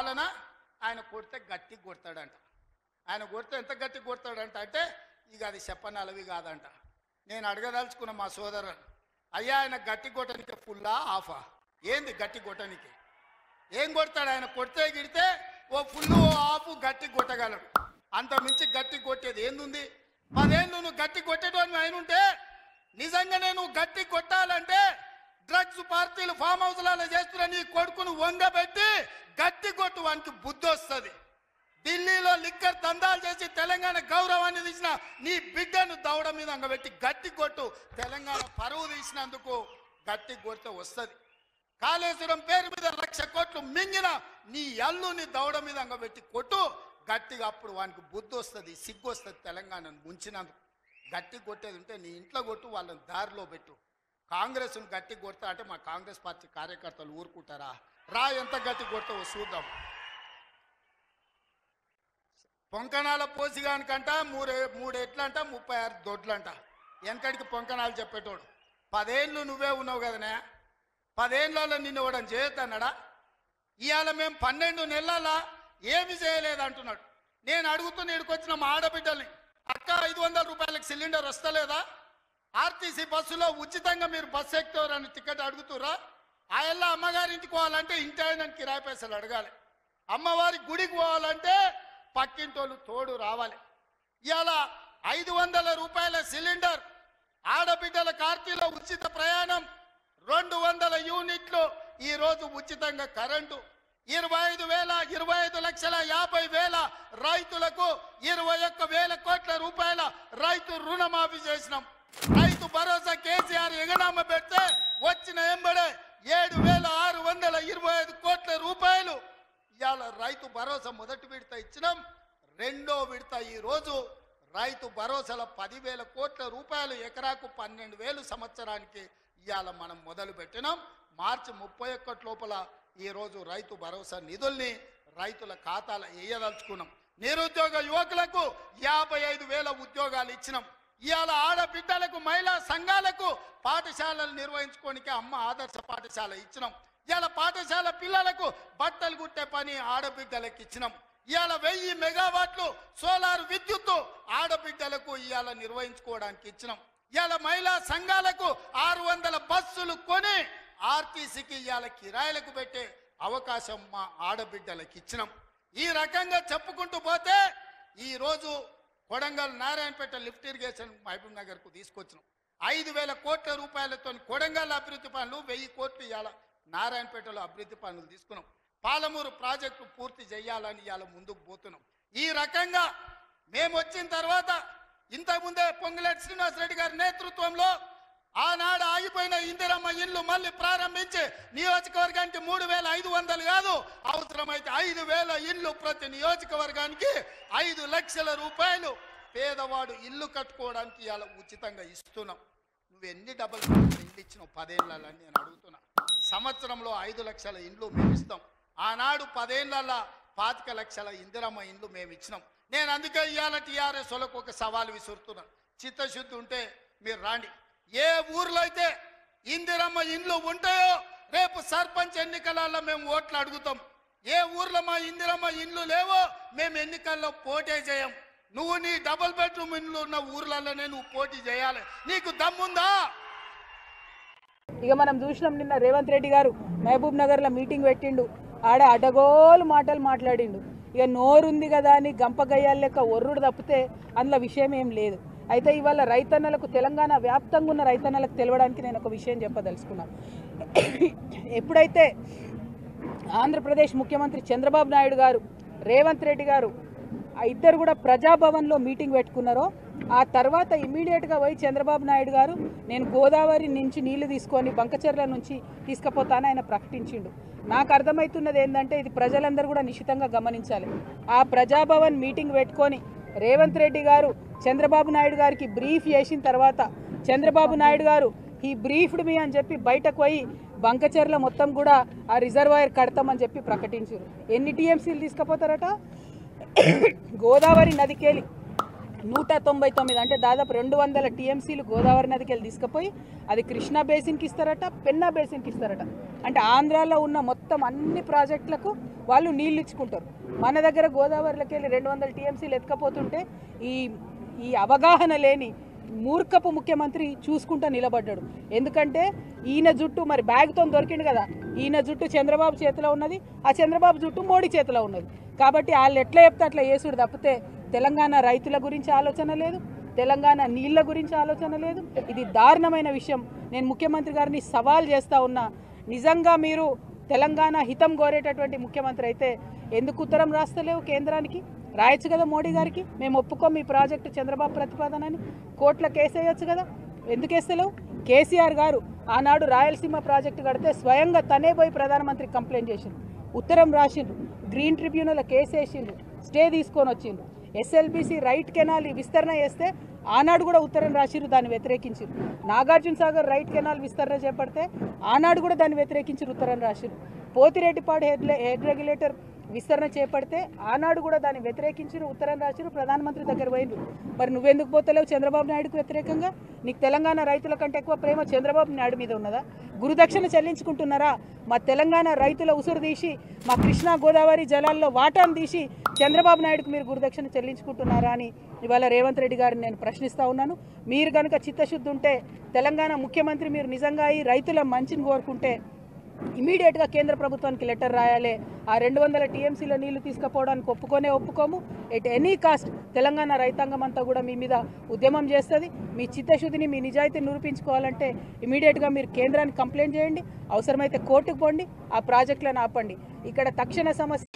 పాలన. ఆయన కొడితే గట్టి కొడతాడంట. ఆయన కొడితే ఎంత గట్టి కొడతాడంట అంటే ఇక అది చెప్పనలవి కాదంట. నేను అడగదలుచుకున్న మా సోదరుడు, అయ్యా ఆయన గట్టి కొట్టడానికి ఫుల్లా ఆఫా? ఏంది గట్టి కొట్టడానికి? ఏం కొడతాడు ఆయన? కొడితే గిడితే ఓ ఫుల్ ఓ ఆఫ్ గట్టి కొట్టగలడు. అంత మించి గట్టి కొట్టేది ఏందుంది? 10 ఏళ్ళు నువ్వు గట్టి కొట్టేటోని అయినుంటే నిజంగానే నువ్వు గట్టి కొట్టాలంటే డ్రగ్స్ పార్టీలు ఫామ్ హౌస్లలో చేస్తున్న నీ కొడుకును వంగబెట్టి గట్టి కొట్టు, వానికి బుద్ధి వస్తుంది. ఢిల్లీలో లిక్కర్ దందాలు చేసి తెలంగాణ గౌరవాన్ని తీసిన నీ బిడ్డను దౌడ మీద అంగబెట్టి గట్టి కొట్టు. తెలంగాణ పరువు తీసినందుకు గట్టి కొడితే వస్తుంది. కాళేశ్వరం పేరు మీద 1,00,000 కోట్లు మింగిన నీ అల్లుని దౌడ మీద అంగబెట్టి కొట్టు గట్టిగా. అప్పుడు వానికి బుద్ధి వస్తుంది, సిగ్గు వస్తుంది. తెలంగాణను ముంచినందుకు గట్టి కొట్టేది ఉంటే నీ ఇంట్లో కొట్టు, వాళ్ళని దారిలో పెట్టు. కాంగ్రెస్ను గట్టి కొడతా అంటే మా కాంగ్రెస్ పార్టీ కార్యకర్తలు ఊరుకుంటారా? రా, ఎంత గట్టి కొడతావో చూద్దాం. పొంకణాల పోసిగానికంట 3 ఎట్లంట 36 దొడ్లంట. వెనకడికి పొంకణాలు చెప్పేటోడు. 10 ఏళ్ళు నువ్వే ఉన్నావు కదనే. 10 ఏళ్ళలో నిన్ను ఇవ్వడం చేయొద్దన్నాడా? ఇవాళ మేము 12 నెలల ఏమి చేయలేదు అంటున్నాడు. నేను అడుగుతున్న ఇక్కడికొచ్చిన మా ఆడబిడ్డల్ని, అక్క 500 రూపాయలకు సిలిండర్ వస్తలేదా? ఆర్టీసీ బస్సులో ఉచితంగా మీరు బస్సు ఎక్కుతారని టికెట్ అడుగుతురా? ఆ ఎల్ల అమ్మగారింటికి పోవాలంటే ఇంటి ఆయన కిరాయి పైసలు అడగాలి. అమ్మవారి గుడికి పోవాలంటే పక్కింటోళ్ళు తోడు రావాలి. ఇవాళ 500 రూపాయల సిలిండర్, ఆడబిడ్డల కార్తీలో ఉచిత ప్రయాణం, 200 యూనిట్లు ఈరోజు ఉచితంగా కరెంటు, 25,50,000 రైతులకు 21,000 కోట్ల రూపాయల రైతు రుణమాఫీ చేసినాం. రైతు భరోసా కేసీఆర్ ఎగనామ పెడితే వచ్చిన ఎంబడే 7,625 కోట్ల రూపాయలు ఇవాళ రైతు భరోసా మొదటి విడత ఇచ్చినాం. రెండో విడత ఈరోజు రైతు భరోసాల 10,000 కోట్ల రూపాయలు, ఎకరాకు 12,000 సంవత్సరానికి ఇవాళ మనం మొదలు పెట్టినాం. మార్చి 31 లోపల ఈరోజు రైతు భరోసా నిధుల్ని రైతుల ఖాతాలో వేయదలుచుకున్నాం. నిరుద్యోగ యువకులకు 55,000 ఉద్యోగాలు ఇచ్చినాం. ఇవాళ ఆడబిడ్డలకు, మహిళా సంఘాలకు పాఠశాలలు నిర్వహించుకోనికే అమ్మ ఆదర్శ పాఠశాల ఇచ్చినాం. ఇవాళ పాఠశాల పిల్లలకు బట్టలు కుట్టే పని ఆడబిడ్డలకు ఇచ్చినాం. ఇవాళ 1000 మెగావాట్లు సోలార్ విద్యుత్తు ఆడబిడ్డలకు ఇవాళ నిర్వహించుకోవడానికి ఇచ్చినాం. ఇవాళ మహిళా సంఘాలకు 600 బస్సులు కొని ఆర్టీసీకి ఇవాళ కిరాయిలకు పెట్టే అవకాశం మా ఆడబిడ్డలకు ఇచ్చినాం. ఈ రకంగా చెప్పుకుంటూ పోతే ఈరోజు కొడంగల్ నారాయణపేట లిఫ్ట్ ఇరిగేషన్ మహబూబ్ నగర్కు తీసుకొచ్చినాం. 5,000 కోట్ల రూపాయలతో కొడంగల్ అభివృద్ధి పనులు, 1000 కోట్లు ఇవాళ నారాయణపేటలో అభివృద్ధి పనులు తీసుకున్నాం. పాలమూరు ప్రాజెక్టు పూర్తి చేయాలని ఇవాళ ముందుకు పోతున్నాం. ఈ రకంగా మేము వచ్చిన తర్వాత ఇంతకుముందే పొంగులేటి శ్రీనివాసరెడ్డి గారి నేతృత్వంలో ఆనాడు ఆగిపోయిన ఇందిరమ్మ ఇల్లు మళ్ళీ ప్రారంభించి నియోజకవర్గానికి 3,500 కాదు, అవసరమైతే 5,000 ఇల్లు ప్రతి నియోజకవర్గానికి 5 లక్షల రూపాయలు పేదవాడు ఇల్లు కట్టుకోవడానికి ఇలా ఉచితంగా ఇస్తున్నాం. నువ్వు ఎన్ని డబుల్ ఇల్లు ఇచ్చినావు 10 ఏళ్ళని నేను అడుగుతున్నా. సంవత్సరంలో 5 లక్షల ఇండ్లు మేము ఇస్తాం. ఆనాడు 10 ఏళ్ళ 25 లక్షల ఇందిరమ్మ ఇండ్లు మేము ఇచ్చినాం. నేను అందుకే ఇవాళ టీఆర్ఎస్ వాళ్ళకు ఒక సవాల్ విసురుతున్నా. చిత్తశుద్ధి ఉంటే మీరు రాండి. ఏ ఊర్లో అయితే ఇందిరమ్మ ఇండ్లు ఉంటాయో రేపు సర్పంచ్ ఎన్నికలలో మేము ఓట్లు అడుగుతాం. ఏ ఊర్లో మా ఇందిరమ్మ ఇండ్లు లేవో మేము ఎన్నికల్లో పోటీ చేయం. నువ్వు నీ డబుల్ బెడ్రూమ్ ఇండ్లు ఉన్న ఊర్లలోనే నువ్వు పోటీ చేయాలి. నీకు దమ్ముందా? ఇక మనం చూసినాం నిన్న రేవంత్ రెడ్డి గారు మహబూబ్ నగర్లో మీటింగ్ పెట్టిండు. ఆడ అడగోలు మాటలు మాట్లాడిండు. ఇక నోరుంది కదా అని గంపగయ్యాల లెక్క ఒర్రుడు తప్పితే అందులో విషయం ఏం లేదు. అయితే ఇవాళ రైతన్నలకు, తెలంగాణ వ్యాప్తంగా ఉన్న రైతన్నలకు తెలవడానికి నేను ఒక విషయం చెప్పదలుచుకున్నాను. ఎప్పుడైతే ఆంధ్రప్రదేశ్ ముఖ్యమంత్రి చంద్రబాబు నాయుడు గారు, రేవంత్ రెడ్డి గారు ఇద్దరు కూడా ప్రజాభవన్లో మీటింగ్ పెట్టుకున్నారో ఆ తర్వాత ఇమ్మీడియట్గా పోయి చంద్రబాబు నాయుడు గారు నేను గోదావరి నుంచి నీళ్లు తీసుకొని బంకచెర్ల నుంచి తీసుకుపోతానని ఆయన ప్రకటించిండు. నాకు అర్థమవుతున్నది ఏంటంటే ఇది ప్రజలందరూ కూడా నిశితంగా గమనించాలి. ఆ ప్రజాభవన్ మీటింగ్ పెట్టుకొని రేవంత్ రెడ్డి గారు చంద్రబాబు నాయుడు గారికి బ్రీఫ్ చేసిన తర్వాత చంద్రబాబు నాయుడు గారు ఈ బ్రీఫ్డ్ మీ అని చెప్పి బయటకు పోయి బంకచెర్ల మొత్తం కూడా ఆ రిజర్వాయర్ కడతామని చెప్పి ప్రకటించారు. ఎన్ని టీఎంసీలు తీసుకుపోతారట? గోదావరి నదికెళ్ళి 199 అంటే దాదాపు 200 టీఎంసీలు గోదావరి నదికి వెళ్ళి తీసుకుపోయి అది కృష్ణా బేసిన్కి ఇస్తారట, పెన్నా బేసిన్కి ఇస్తారట. అంటే ఆంధ్రాలో ఉన్న మొత్తం అన్ని ప్రాజెక్టులకు వాళ్ళు నీళ్ళు ఇచ్చుకుంటారు. మన దగ్గర గోదావరిలోకి వెళ్ళి 200 టీఎంసీలు ఎత్తుకపోతుంటే ఈ అవగాహన లేని మూర్ఖపు ముఖ్యమంత్రి చూసుకుంటా నిలబడ్డాడు. ఎందుకంటే ఈయన జుట్టు మరి బ్యాగ్తో దొరికిండు కదా, ఈయన జుట్టు చంద్రబాబు చేతిలో ఉన్నది, ఆ చంద్రబాబు జుట్టు మోడీ చేతిలో ఉన్నది. కాబట్టి వాళ్ళు ఎట్లా చెప్తే అట్లా చేసుడు తప్పితే తెలంగాణ రైతుల గురించి ఆలోచన లేదు, తెలంగాణ నీళ్ళ గురించి ఆలోచన లేదు. ఇది దారుణమైన విషయం. నేను ముఖ్యమంత్రి గారిని సవాల్ చేస్తూ ఉన్నా, నిజంగా మీరు తెలంగాణ హితం కోరేటటువంటి ముఖ్యమంత్రి అయితే ఎందుకు ఉత్తరం రాస్తలేవు కేంద్రానికి? రాయొచ్చు కదా మోడీ గారికి, మేము ఒప్పుకోం ఈ ప్రాజెక్టు చంద్రబాబు ప్రతిపాదనని, కోర్టులో కేసు వేయొచ్చు కదా, ఎందుకు వేస్తలేవు? కేసీఆర్ గారు ఆనాడు రాయలసీమ ప్రాజెక్టు కడితే స్వయంగా తనే పోయి ప్రధానమంత్రికి కంప్లైంట్ చేసిండ్రు, ఉత్తరం రాసిండ్రు, గ్రీన్ ట్రిబ్యునల్ కేసు వేసిండ్రు, స్టే తీసుకొని వచ్చిండ్రు. ఎస్ఎల్బీసీ రైట్ కెనాల్ విస్తరణ చేస్తే ఆనాడు కూడా ఉత్తరం రాసిరు, దాన్ని వ్యతిరేకించారు. నాగార్జున సాగర్ రైట్ కెనాల్ విస్తరణ చేపడితే ఆనాడు కూడా దాన్ని వ్యతిరేకించారు, ఉత్తరం రాసిరు. పోతిరెడ్డిపాడు హెడ్ రెగ్యులేటర్ విస్తరణ చేపడితే ఆనాడు కూడా దాన్ని వ్యతిరేకించారు, ఉత్తరం రాసిరు, ప్రధానమంత్రి దగ్గర పోయిండ్రు. మరి నువ్వెందుకు పోతలేవు చంద్రబాబు నాయుడుకు వ్యతిరేకంగా? నీకు తెలంగాణ రైతుల కంటే ఎక్కువ ప్రేమ చంద్రబాబు నాయుడు మీద ఉన్నదా? గురుదక్షిణ చెల్లించుకుంటున్నారా? మా తెలంగాణ రైతుల ఉసురు తీసి మా కృష్ణా గోదావరి జలాల్లో వాటాను తీసి చంద్రబాబు నాయుడుకు మీరు గురుదక్షిణ చెల్లించుకుంటున్నారా అని ఇవాళ రేవంత్ రెడ్డి గారిని నేను ప్రశ్నిస్తూ ఉన్నాను. మీరు కనుక చిత్తశుద్ధి ఉంటే, తెలంగాణ ముఖ్యమంత్రి మీరు నిజంగా ఈ రైతుల మంచిని కోరుకుంటే ఇమీడియట్గా కేంద్ర ప్రభుత్వానికి లెటర్ రాయాలి. ఆ 200 టీఎంసీల నీళ్లు తీసుకుపోవడానికి ఒప్పుకోము. ఎట్ ఎనీ కాస్ట్ తెలంగాణ రైతాంగం అంతా కూడా మీ మీద ఉద్యమం చేస్తుంది. మీ చిత్తశుద్ధిని, మీ నిజాయితీని నిరూపించుకోవాలంటే ఇమీడియట్గా మీరు కేంద్రానికి కంప్లైంట్ చేయండి, అవసరమైతే కోర్టుకు పోండి, ఆ ప్రాజెక్టులను ఆపండి. ఇక్కడ తక్షణ సమస్య